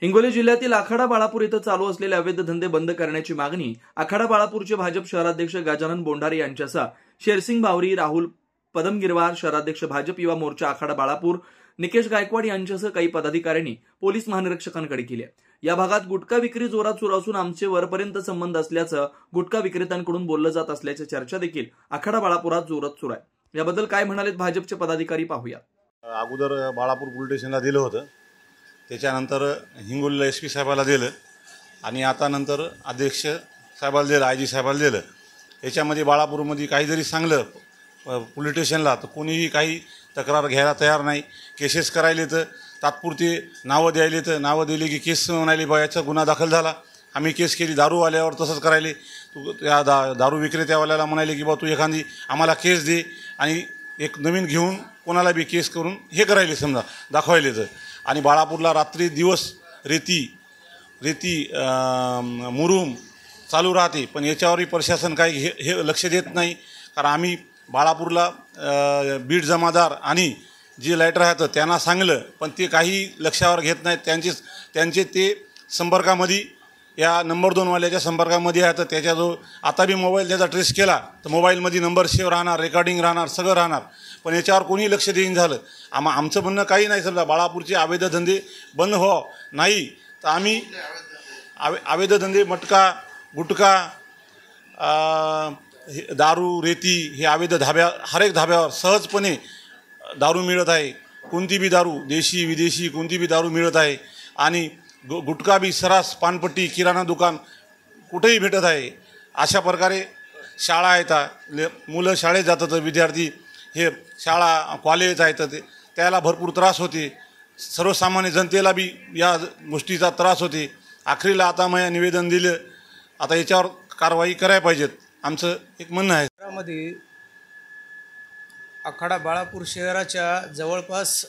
हिंगोली जिल्ह्यातील आखाडा बाळापूर इथं चालू असलेले अवैध धंदे बंद करण्याची मागणी आखाडा बाळापूरचे भाजप शहराध्यक्ष गजानन बोंढारे यांच्यासह शेरसिंग बावरी, राहुल पदमगिरवार, शहराध्यक्ष भाजप युवा मोर्चा आखाडा बाळापूर, निकेश गायकवाड यांच्यासह काही पदाधिकाऱ्यांनी पोलीस महानिरीक्षकांकडे केली आहे। या भागात गुटखा विक्री जोरात सुरू असून आमचे वरपर्यंत संबंध असल्याचं गुटखा विक्रेत्यांकडून बोललं जात असल्याची चर्चा देखील आखाडा बाळापुरात जोरात सुरू आहे। याबद्दल काय म्हणालेत भाजपचे पदाधिकारी पाहूया। अगोदर बाळापूर पोलीस स्टेशनला दिलं होतं, त्याच्यानंतर हिंगोलीला एसपी साहेबाला दिलं आणि आता नंतर अध्यक्ष साहेबाला दिलं, आयजी साहेबाला दिलं। याच्यामध्ये बाळापूरमध्ये काही जरी सांगलं पोलीस स्टेशनला तर कोणीही काही तक्रार घ्यायला तयार नाही। केसेस करायले तर तात्पुरते नावं द्यायले तर नावं दिली की केस म्हणाली बा याचा गुन्हा दाखल झाला, आम्ही केस केली। दारूवाल्यावर तसंच करायले, तू त्या दारू विक्रेत्यावाल्याला म्हणाले की बा तू एखादी आम्हाला केस दे आणि एक नवीन घेऊन कोणाला बी केस करून हे करायले समजा दाखवायले तर। आणि बाळापूरला रात्री दिवस रेती मुरुम चालू राहते, पण याच्यावरही प्रशासन काही हे लक्ष देत नाही। कारण आम्ही बाळापूरला बीट जमादार आणि जे लाईटर आहेत त्यांना सांगलं, पण ते काही लक्षावर घेत नाहीत। त्यांचे ते संपर्कामध्ये या नंबर 2 वाल्याच्या संपर्कामध्ये आहे। तर त्याच्याजवळ आता बी मोबाईल त्याचा ट्रेस केला तर मोबाईलमध्ये नंबर सेव्ह राहणार, रेकॉर्डिंग राहणार, सगळं राहणार, पण याच्यावर कोणी लक्ष देईन झालं। आमचं म्हणणं काही नाही, समजा बाळापूरचे अवैध धंदे बंद व्हावं नाही तर आम्ही अवैध धंदे मटका गुटखा दारू रेती हे अवैध हर एक धाब्यावर सहजपणे दारू मिळत आहे। कोणती बी दारू देशी विदेशी कोणती बी दारू मिळत आहे आणि गुटखा बी सरास पानपट्टी किराणा दुकान कुठेही भेटत आहे। अशा प्रकारे शाळा आहेत, मुलं शाळेत जातात, विद्यार्थी हे शाळा कॉलेज आहेत त्याला भरपूर त्रास होते। सर्वसामान्य जनतेला बी या गोष्टीचा त्रास होते। आखरीला आता मी निवेदन दिलं, आता याच्यावर कारवाई करायला पाहिजेत, आमचं एक म्हणणं आहे। शहरामध्ये आखाडा बाळापूर शहराच्या जवळपास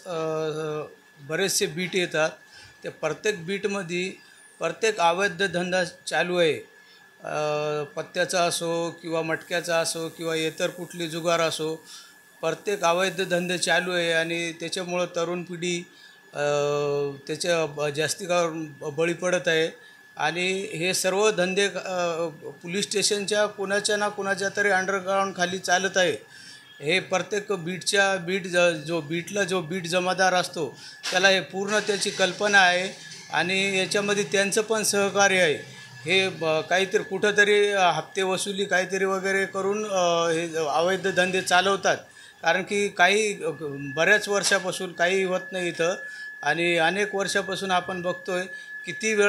बरेचसे बीट येतात। त्या प्रत्येक बीटमध्ये प्रत्येक अवैध धंदा चालू आहे। पत्त्याचा असो किंवा मटक्याचा असो किंवा इतर कुठली जुगार असो, प्रत्येक अवैध धंदे चालू आहे आणि त्याच्यामुळं तरुण पिढी त्याच्या जास्ती बळी पडत आहे। आणि हे सर्व धंदे पोलीस स्टेशनच्या कोणाच्या ना कोणाच्या तरी अंडरग्राऊंड खाली चालत आहे। हे प्रत्येक बीटला जो बीट जमादार असतो त्याला हे पूर्ण त्याची कल्पना आहे आणि याच्यामध्ये त्यांचं पण सहकार्य आहे। हे काहीतरी कुठंतरी हप्ते वसुली काहीतरी वगैरे करून हे अवैध धंदे चालवतात। कारण की काही बऱ्याच वर्षापासून काही होत नाही इथं आणि अनेक वर्षापासून आपण बघतोय किती वेळ